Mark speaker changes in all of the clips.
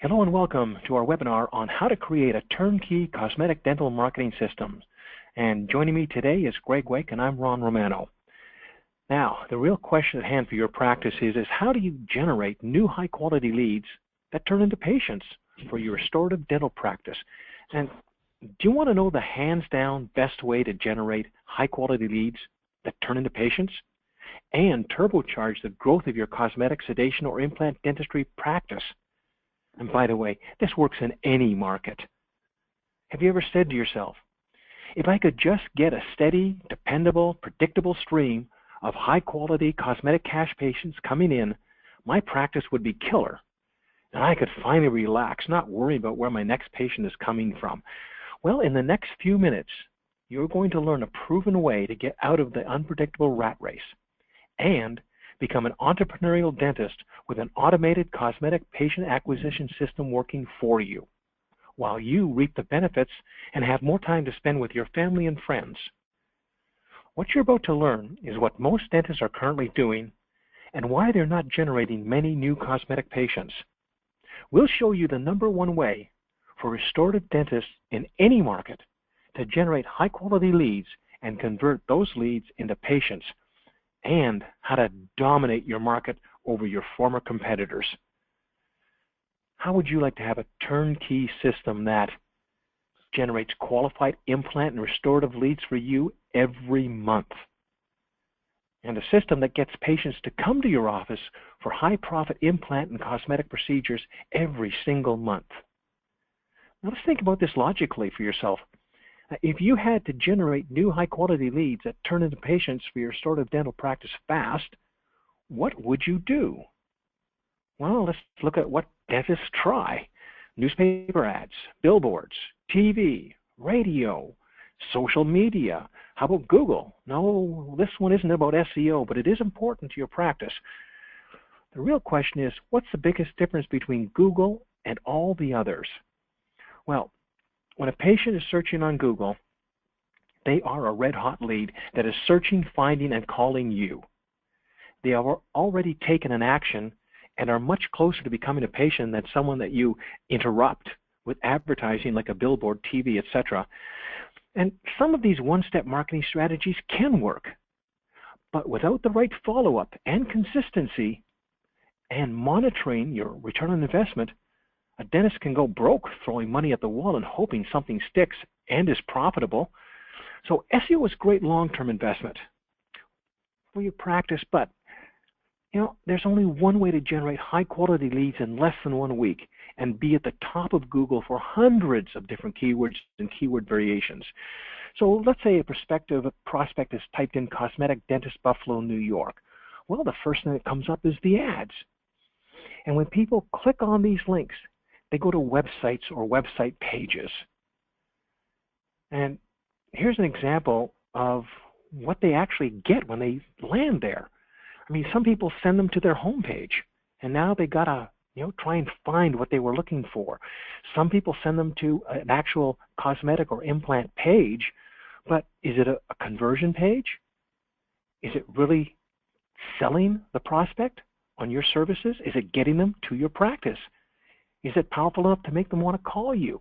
Speaker 1: Hello and welcome to our webinar on how to create a turnkey cosmetic dental marketing system. And joining me today is Greg Wake, and I'm Ron Romano. Now, the real question at hand for your practice is how do you generate new high-quality leads that turn into patients for your restorative dental practice? And do you want to know the hands-down best way to generate high-quality leads that turn into patients and turbocharge the growth of your cosmetic, sedation, or implant dentistry practice? And by the way, this works in any market. Have you ever said to yourself, if I could just get a steady, dependable, predictable stream of high-quality cosmetic cash patients coming in, my practice would be killer, and I could finally relax, not worry about where my next patient is coming from? Well, in the next few minutes, you're going to learn a proven way to get out of the unpredictable rat race and become an entrepreneurial dentist with an automated cosmetic patient acquisition system working for you, while you reap the benefits and have more time to spend with your family and friends. What you're about to learn is what most dentists are currently doing and why they're not generating many new cosmetic patients. We'll show you the #1 way for restorative dentists in any market to generate high-quality leads and convert those leads into patients, and how to dominate your market over your former competitors. How would you like to have a turnkey system that generates qualified implant and restorative leads for you every month? And a system that gets patients to come to your office for high-profit implant and cosmetic procedures every single month. Now let's think about this logically for yourself. If you had to generate new high-quality leads that turn into patients for your restorative dental practice fast, what would you do? Well, let's look at what dentists try. Newspaper ads, billboards, TV, radio, social media. How about Google? No, this one isn't about SEO, but it is important to your practice. The real question is, what's the biggest difference between Google and all the others? Well, when a patient is searching on Google, they are a red-hot lead that is searching, finding, and calling you. They have already taken an action and are much closer to becoming a patient than someone that you interrupt with advertising like a billboard, TV, etc. And some of these one-step marketing strategies can work, but without the right follow-up and consistency and monitoring your return on investment, a dentist can go broke throwing money at the wall and hoping something sticks and is profitable. So SEO is a great long-term investment for your practice, but there's only one way to generate high-quality leads in less than 1 week and be at the top of Google for hundreds of different keywords and keyword variations. So let's say a prospective prospect has typed in cosmetic dentist Buffalo, New York. Well, the first thing that comes up is the ads. And when people click on these links, they go to websites or website pages. And here's an example of what they actually get when they land there. I mean, some people send them to their homepage, and now they gotta try and find what they were looking for. Some people send them to an actual cosmetic or implant page, but is it a conversion page? Is it really selling the prospect on your services? Is it getting them to your practice? Is it powerful enough to make them want to call you?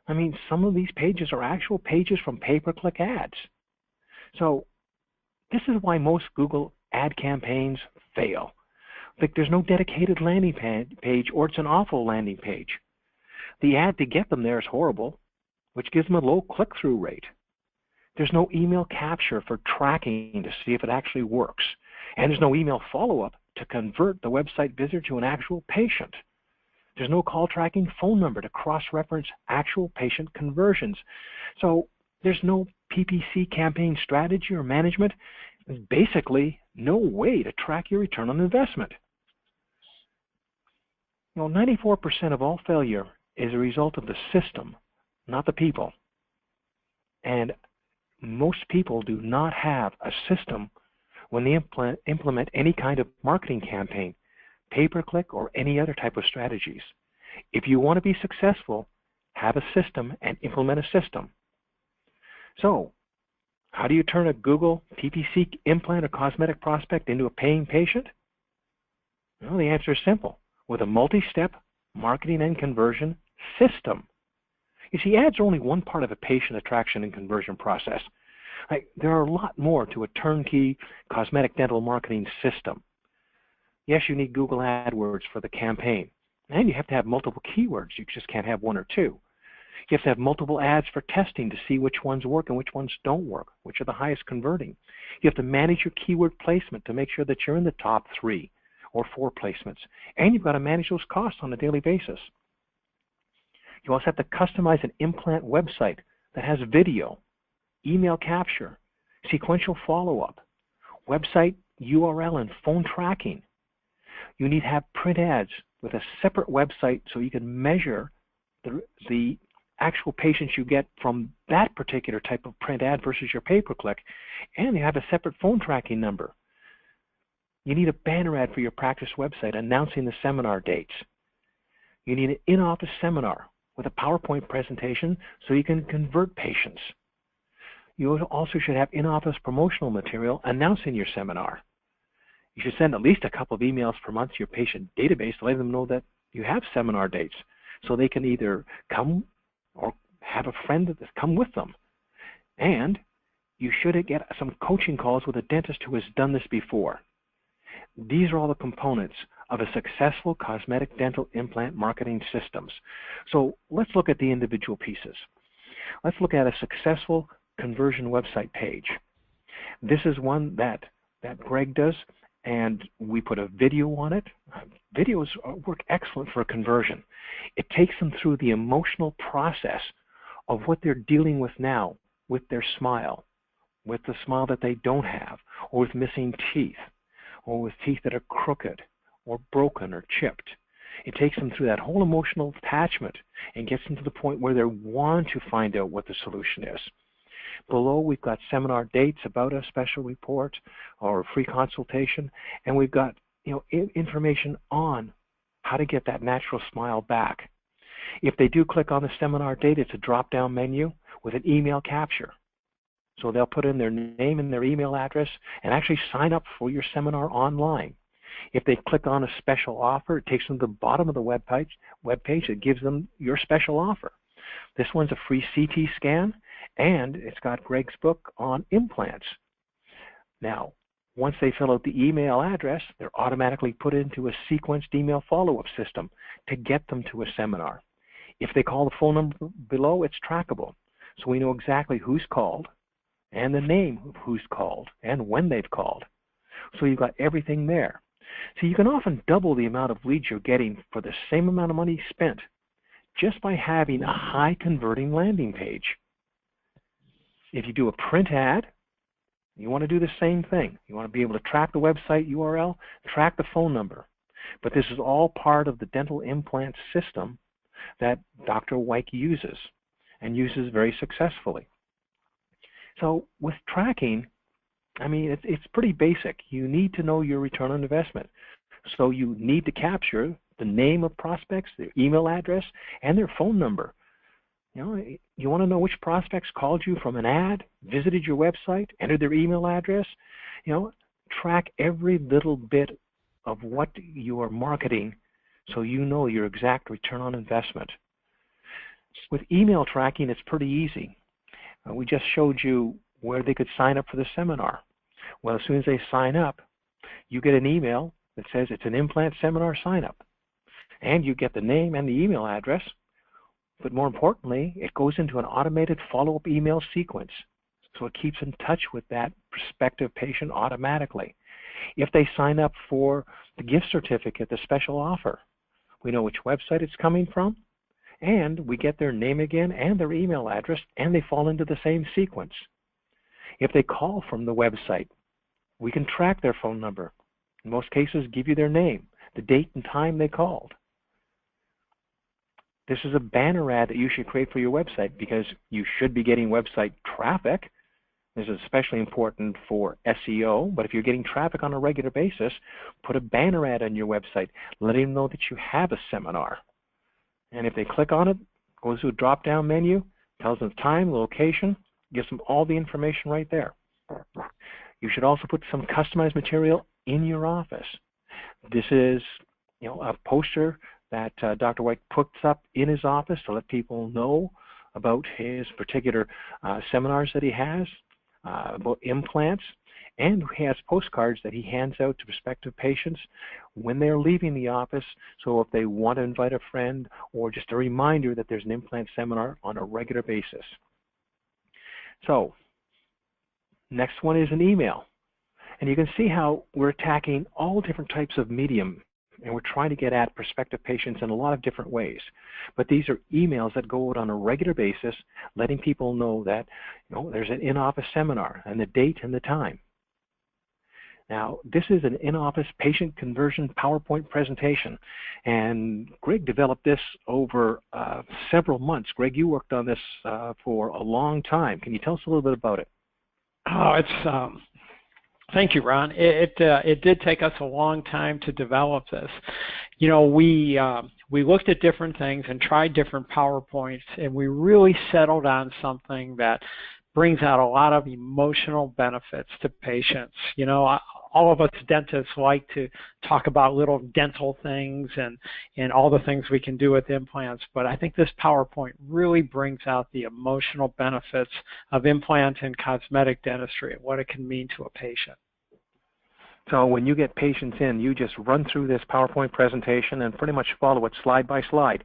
Speaker 1: I mean, some of these pages are actual pages from pay-per-click ads. So this is why most Google ad campaigns fail. Like, there's no dedicated landing page, or it's an awful landing page. The ad to get them there is horrible, which gives them a low click-through rate. There's no email capture for tracking to see if it actually works. And there's no email follow-up to convert the website visitor to an actual patient. There's no call tracking phone number to cross-reference actual patient conversions. So there's no PPC campaign strategy or management. There's basically no way to track your return on investment. 94% of all failure is a result of the system, not the people. And most people do not have a system when they implement any kind of marketing campaign, pay-per-click, or any other type of strategies. If you want to be successful, have a system and implement a system. So, how do you turn a Google PPC implant or cosmetic prospect into a paying patient? Well, the answer is simple. With a multi-step marketing and conversion system. You see, ads are only one part of a patient attraction and conversion process. There are a lot more to a turnkey cosmetic dental marketing system. Yes, you need Google AdWords for the campaign, and you have to have multiple keywords. You just can't have one or two. You have to have multiple ads for testing to see which ones work and which ones don't work, which are the highest converting. You have to manage your keyword placement to make sure that you're in the top 3 or 4 placements, and you've got to manage those costs on a daily basis. You also have to customize an implant website that has video, email capture, sequential follow-up, website URL and phone tracking. You need to have print ads with a separate website so you can measure the actual patients you get from that particular type of print ad versus your pay-per-click, and you have a separate phone tracking number. You need a banner ad for your practice website announcing the seminar dates. You need an in-office seminar with a PowerPoint presentation so you can convert patients. You also should have in-office promotional material announcing your seminar. You should send at least a couple of emails per month to your patient database to let them know that you have seminar dates so they can either come or have a friend that come with them. And you should get some coaching calls with a dentist who has done this before. These are all the components of a successful cosmetic dental implant marketing systems. So let's look at the individual pieces. Let's look at a successful conversion website page. This is one that Greg does, and we put a video on it. Videos work excellent for a conversion. It takes them through the emotional process of what they're dealing with now with their smile, with the smile that they don't have, or with missing teeth, or with teeth that are crooked, or broken, or chipped. It takes them through that whole emotional attachment and gets them to the point where they want to find out what the solution is. Below, we've got seminar dates, about a special report, or a free consultation, and we've got information on how to get that natural smile back. If they do click on the seminar date, it's a drop-down menu with an email capture. So they'll put in their name and their email address and actually sign up for your seminar online. If they click on a special offer, it takes them to the bottom of the web page. It gives them your special offer. This one's a free CT scan, and it's got Greg's book on implants. Now, once they fill out the email address, they're automatically put into a sequenced email follow-up system to get them to a seminar. If they call the phone number below, it's trackable. So we know exactly who's called and the name of who's called and when they've called. So you've got everything there. So you can often double the amount of leads you're getting for the same amount of money spent just by having a high converting landing page. If you do a print ad, you want to do the same thing. You want to be able to track the website URL, track the phone number. But this is all part of the dental implant system that Dr. Weick uses and uses very successfully. So with tracking, it's pretty basic. You need to know your return on investment. So you need to capture the name of prospects, their email address, and their phone number. You want to know which prospects called you from an ad, visited your website, entered their email address. Track every little bit of what you are marketing so you know your exact return on investment. With email tracking, it's pretty easy. We just showed you where they could sign up for the seminar. Well, as soon as they sign up, you get an email that says it's an implant seminar sign up. And you get the name and the email address. But more importantly, it goes into an automated follow-up email sequence. So it keeps in touch with that prospective patient automatically. If they sign up for the gift certificate, the special offer, we know which website it's coming from, and we get their name again and their email address, and they fall into the same sequence. If they call from the website, we can track their phone number. In most cases, give you their name, the date and time they called. This is a banner ad that you should create for your website because you should be getting website traffic. This is especially important for SEO, but if you're getting traffic on a regular basis, put a banner ad on your website, letting them know that you have a seminar. And if they click on it, goes to a drop-down menu, tells them the time, the location, gives them all the information right there. You should also put some customized material in your office. This is a poster that Dr. White puts up in his office to let people know about his particular seminars that he has about implants. And he has postcards that he hands out to prospective patients when they're leaving the office. So if they want to invite a friend, or just a reminder that there's an implant seminar on a regular basis. So next one is an email. And you can see how we're attacking all different types of medium, and we're trying to get at prospective patients in a lot of different ways. But these are emails that go out on a regular basis, letting people know that there's an in-office seminar and the date and the time. Now, this is an in-office patient conversion PowerPoint presentation, and Greg developed this over several months. Greg, you worked on this for a long time. Can you tell us a little bit about it?
Speaker 2: Oh, thank you, Ron. It did take us a long time to develop this. We looked at different things and tried different PowerPoints, and we really settled on something that brings out a lot of emotional benefits to patients. All of us dentists like to talk about little dental things and all the things we can do with implants, but I think this PowerPoint really brings out the emotional benefits of implant and cosmetic dentistry and what it can mean to a patient.
Speaker 1: So when you get patients in, you just run through this PowerPoint presentation and pretty much follow it slide by slide.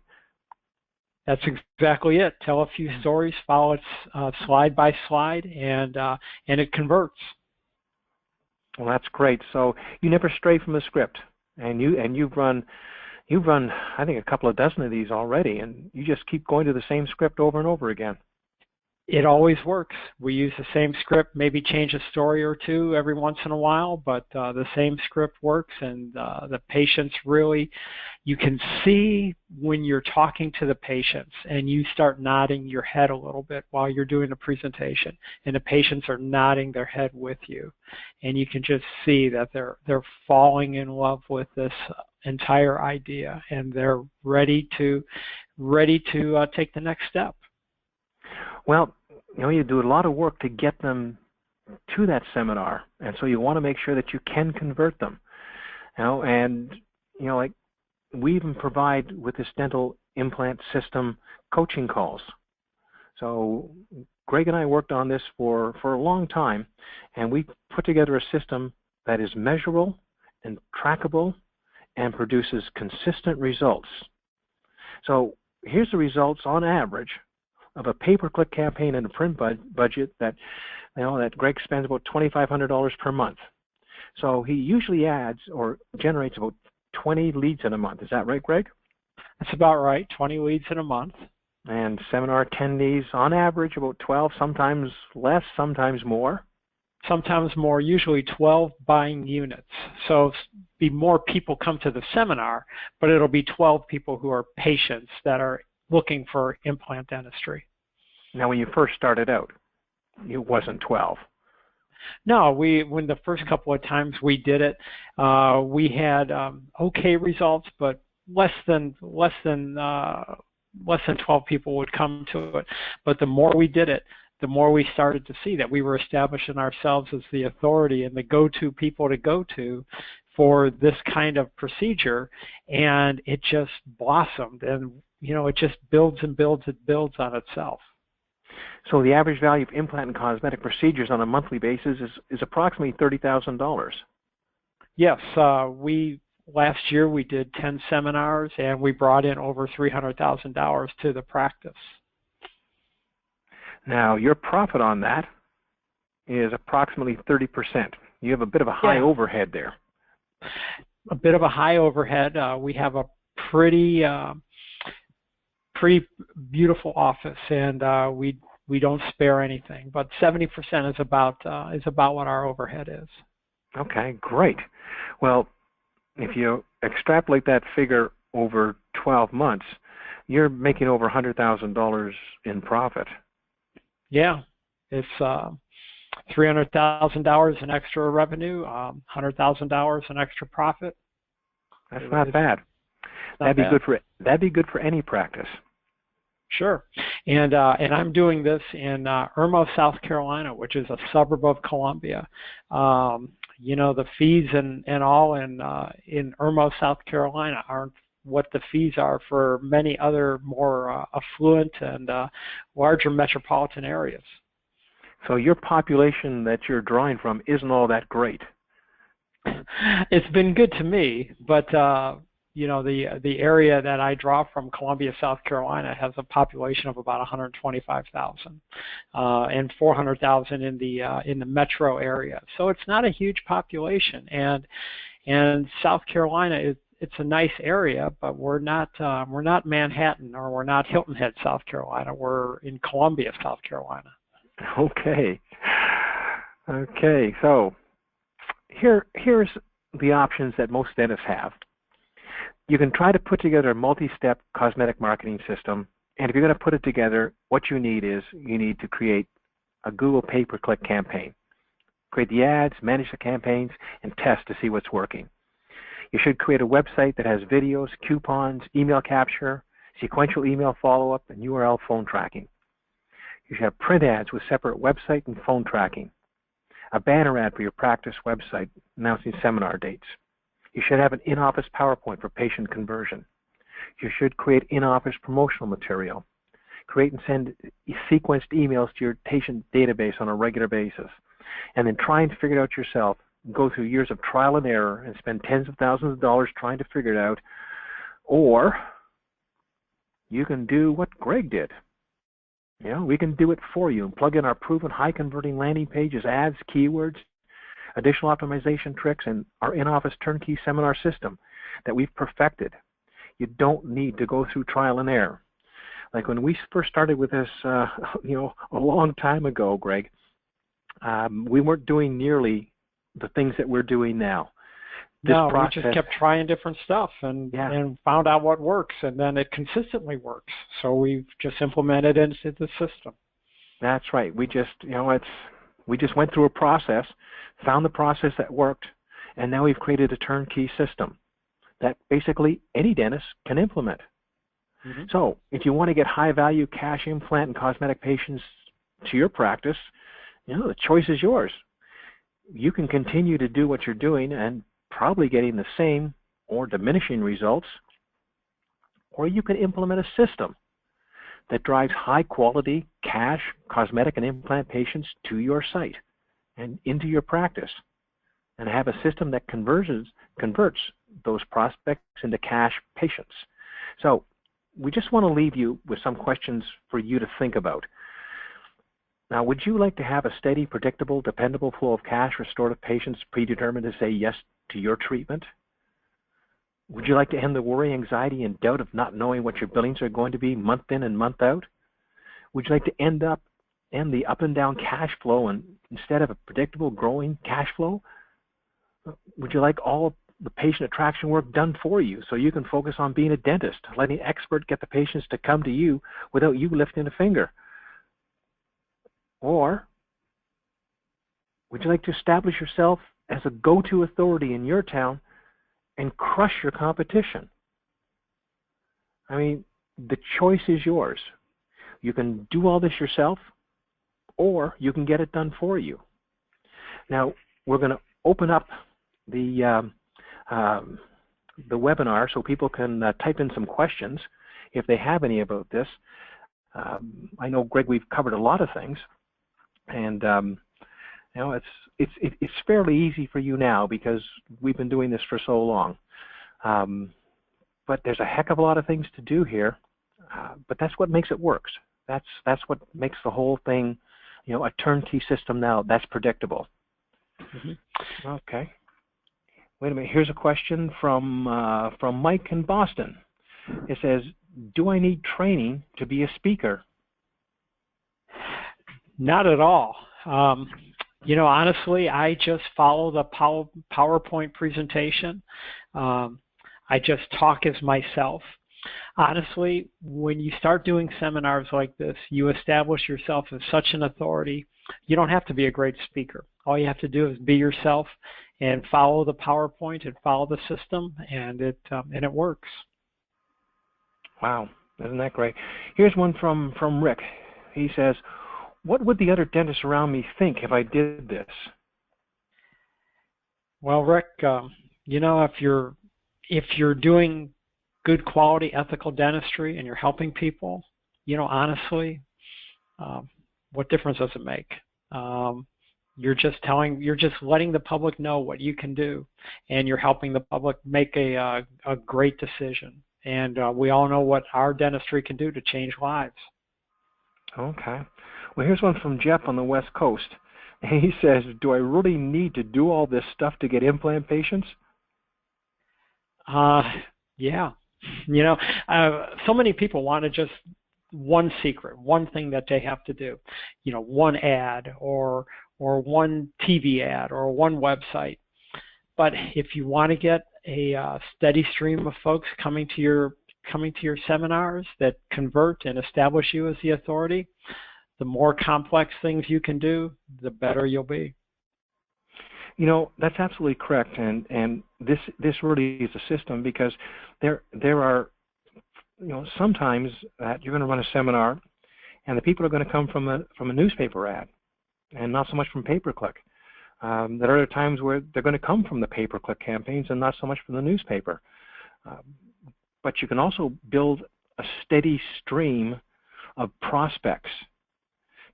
Speaker 2: That's exactly it. Tell a few stories, follow it slide by slide, and it converts.
Speaker 1: Well, that's great. So you never stray from the script, and you've run I think a couple of dozen of these already, and you just keep going to the same script over and over again.
Speaker 2: It always works. We use the same script, maybe change a story or two every once in a while, but the same script works, and the patients really, you can see when you're talking to the patients and you start nodding your head a little bit while you're doing the presentation, and the patients are nodding their head with you, and you can just see that they're falling in love with this entire idea, and they're ready to take the next step.
Speaker 1: Well, you do a lot of work to get them to that seminar, and so you want to make sure that you can convert them. Like we even provide with this dental implant system coaching calls. So Greg and I worked on this for a long time, and we put together a system that is measurable and trackable and produces consistent results. So here's the results on average of a pay-per-click campaign and a print budget that Greg spends about $2,500 per month. So he usually adds or generates about 20 leads in a month. Is that right, Greg?
Speaker 2: That's about right, 20 leads in a month.
Speaker 1: And seminar attendees, on average, about 12, sometimes less, sometimes more.
Speaker 2: Sometimes more, usually 12 buying units. So be more people come to the seminar, but it'll be 12 people who are patients that are looking for implant dentistry.
Speaker 1: Now, when you first started out, it wasn't 12.
Speaker 2: No, when the first couple of times we did it, we had okay results, but less than 12 people would come to it. But the more we did it, the more we started to see that we were establishing ourselves as the authority and the go-to people to go to for this kind of procedure, and it just blossomed, and it just builds and builds. It builds on itself.
Speaker 1: So the average value of implant and cosmetic procedures on a monthly basis is approximately $30,000.
Speaker 2: Yes, last year we did 10 seminars, and we brought in over $300,000 to the practice.
Speaker 1: Now, your profit on that is approximately 30%. You have a bit of a high overhead there.
Speaker 2: A bit of a high overhead. We have a pretty beautiful office, and we don't spare anything. But 70% is about what our overhead is. Okay,
Speaker 1: great. Well, if you extrapolate that figure over 12 months, you're making over $100,000 in profit.
Speaker 2: Yeah, it's $300,000 in extra revenue, $100,000 in extra profit.
Speaker 1: That's not bad. That'd be good for any practice.
Speaker 2: Sure, and I'm doing this in Irmo, South Carolina, which is a suburb of Columbia. The fees and all in Irmo, South Carolina aren't what the fees are for many other more affluent and larger metropolitan areas.
Speaker 1: So your population that you're drawing from isn't all that great.
Speaker 2: It's been good to me, but you know, the area that I draw from, Columbia, South Carolina, has a population of about 125,000, and 400,000 in the metro area. So it's not a huge population, and South Carolina it's a nice area, but we're not Manhattan, or we're not Hilton Head, South Carolina. We're in Columbia, South Carolina.
Speaker 1: Okay. Okay. So here's the options that most dentists have. You can try to put together a multi-step cosmetic marketing system, and if you're going to put it together, what you need to create a Google pay-per-click campaign. Create the ads, manage the campaigns, and test to see what's working. You should create a website that has videos, coupons, email capture, sequential email follow-up, and URL phone tracking. You should have print ads with separate website and phone tracking. A banner ad for your practice website announcing seminar dates. You should have an in-office PowerPoint for patient conversion. You should create in-office promotional material. Create and send sequenced emails to your patient database on a regular basis. And then try and figure it out yourself. Go through years of trial and error and spend tens of thousands of dollars trying to figure it out. Or you can do what Greg did. You know, we can do it for you and plug in our proven high-converting landing pages, ads, keywords, additional optimization tricks, and our in-office turnkey seminar system that we've perfected. You don't need to go through trial and error. Like when we first started with this, you know, a long time ago, Greg, we weren't doing nearly the things that we're doing now.
Speaker 2: We just kept trying different stuff and found out what works, and then it consistently works. So we've just implemented it into the system.
Speaker 1: That's right. We just, you know, we just went through a process, found the process that worked, and now we've created a turnkey system that basically any dentist can implement. Mm-hmm. So if you want to get high-value cash implant and cosmetic patients to your practice, you know, the choice is yours. You can continue to do what you're doing and probably getting the same or diminishing results, or you can implement a system that drives high-quality cash, cosmetic, and implant patients to your site and into your practice, and have a system that converts those prospects into cash patients. So we just want to leave you with some questions for you to think about. Now, would you like to have a steady, predictable, dependable flow of cash restorative patients predetermined to say yes to your treatment? Would you like to end the worry, anxiety, and doubt of not knowing what your billings are going to be month in and month out? Would you like to end the up and down cash flow and instead of a predictable, growing cash flow? Would you like all of the patient attraction work done for you so you can focus on being a dentist, letting an expert get the patients to come to you without you lifting a finger? Or would you like to establish yourself as a go-to authority in your town and crush your competition? I mean, the choice is yours. You can do all this yourself, or you can get it done for you. Now, we're going to open up the webinar so people can type in some questions if they have any about this. I know, Greg, we've covered a lot of things, and you know, it's fairly easy for you now because we've been doing this for so long. But there's a heck of a lot of things to do here. But that's what makes it work. That's what makes the whole thing, you know, a turnkey system now that's predictable. Mm-hmm. Okay. Wait a minute. Here's a question from Mike in Boston. It says, "Do I need training to be a speaker?"
Speaker 2: Not at all. You know, honestly, I just follow the PowerPoint presentation. I just talk as myself. Honestly, when you start doing seminars like this, you establish yourself as such an authority. You don't have to be a great speaker. All you have to do is be yourself and follow the PowerPoint and follow the system, and it works.
Speaker 1: Wow, isn't that great? Here's one from Rick. He says, "What would the other dentists around me think if I did this?"
Speaker 2: Well, Rick, you know, if you're doing good quality ethical dentistry and you're helping people, honestly, what difference does it make? You're just letting the public know what you can do, and you're helping the public make a great decision. And we all know what our dentistry can do to change lives.
Speaker 1: Okay. Well, here's one from Jeff on the West Coast. He says, do I really need to do all this stuff to get implant patients?
Speaker 2: Yeah. So many people want to just one secret, one thing that they have to do, one ad or one TV ad or one website. But if you want to get a steady stream of folks coming to your seminars that convert and establish you as the authority, the more complex things you can do, the better you'll be.
Speaker 1: That's absolutely correct, and this really is a system, because there are sometimes that you're going to run a seminar, and the people are going to come from a newspaper ad, and not so much from pay-per-click. There are other times where they're going to come from the pay-per-click campaigns and not so much from the newspaper. But you can also build a steady stream of prospects,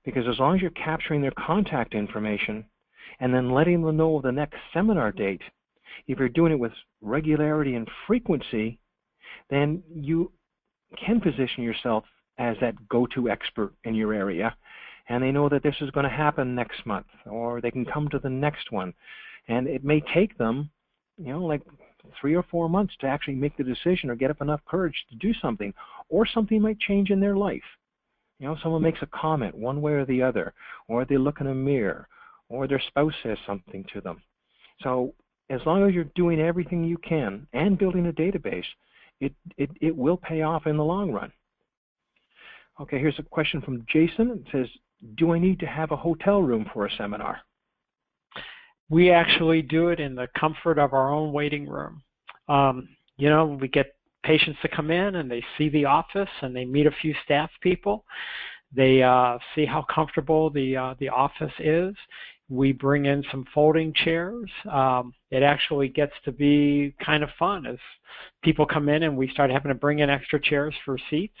Speaker 1: because as long as you're capturing their contact information and then letting them know the next seminar date, if you're doing it with regularity and frequency, then you can position yourself as that go-to expert in your area, and they know that this is going to happen next month, or they can come to the next one. And it may take them, like 3 or 4 months to actually make the decision or get up enough courage to do something, or something might change in their life. Someone makes a comment one way or the other, or they look in a mirror, or their spouse says something to them. So as long as you're doing everything you can and building a database, it will pay off in the long run. Okay, here's a question from Jason. It says, do I need to have a hotel room for a seminar?
Speaker 2: We actually do it in the comfort of our own waiting room. We get patients to come in and they see the office and they meet a few staff people. They see how comfortable the office is. We bring in some folding chairs. It actually gets to be kind of fun as people come in and we start having to bring in extra chairs for seats.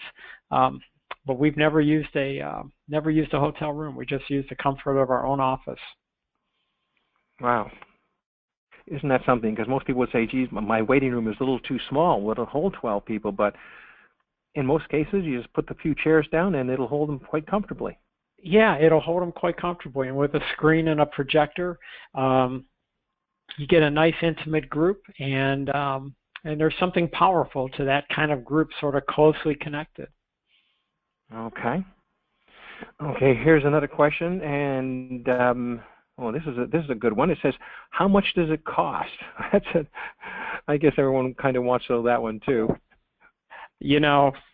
Speaker 2: But we've never used a hotel room. We just use the comfort of our own office.
Speaker 1: Wow. Isn't that something? Because most people would say, geez, my waiting room is a little too small. It'll hold 12 people. But in most cases, you just put the few chairs down and it'll hold them quite comfortably.
Speaker 2: Yeah, it'll hold them quite comfortably. And with a screen and a projector, you get a nice intimate group. And there's something powerful to that kind of group, sort of closely connected.
Speaker 1: Okay. Okay, here's another question. And this is a good one. It says, how much does it cost? I guess everyone kind of wants to know that one too.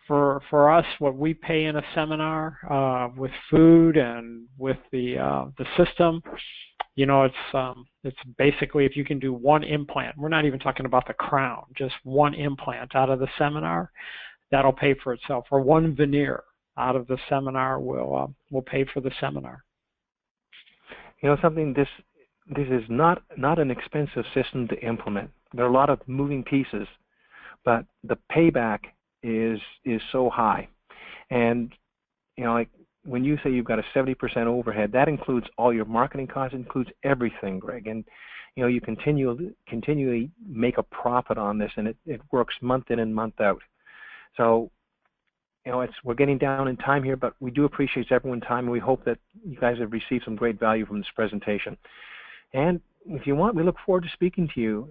Speaker 2: For us, what we pay in a seminar with food and with the system, it's basically, if you can do one implant, we're not even talking about the crown, just one implant out of the seminar, that'll pay for itself. Or one veneer out of the seminar will pay for the seminar.
Speaker 1: Something, this is not an expensive system to implement. There are a lot of moving pieces, but the payback is so high. And like when you say you've got a 70% overhead, that includes all your marketing costs, includes everything, Greg. And you continually make a profit on this, and it works month in and month out. So we're getting down in time here, but we do appreciate everyone's time, and we hope that you guys have received some great value from this presentation. And if you want, we look forward to speaking to you.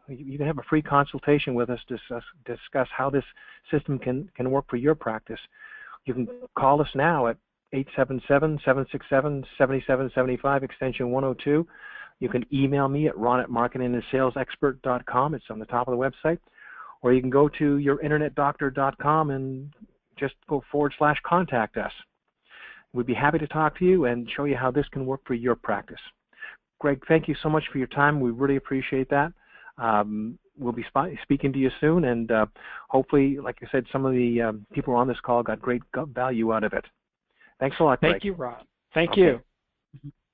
Speaker 1: You can have a free consultation with us to discuss how this system can work for your practice. You can call us now at 877-767-7775, extension 102. You can email me at ron@marketingandsalesexpert.com. It's on the top of the website. Or you can go to yourinternetdoctor.com and just go /contact us. We'd be happy to talk to you and show you how this can work for your practice. Greg, thank you so much for your time. We really appreciate that. We'll be speaking to you soon, and hopefully, like I said, some of the people on this call got great value out of it. Thanks a lot, Greg.
Speaker 2: Thank you, Ron. Thank you.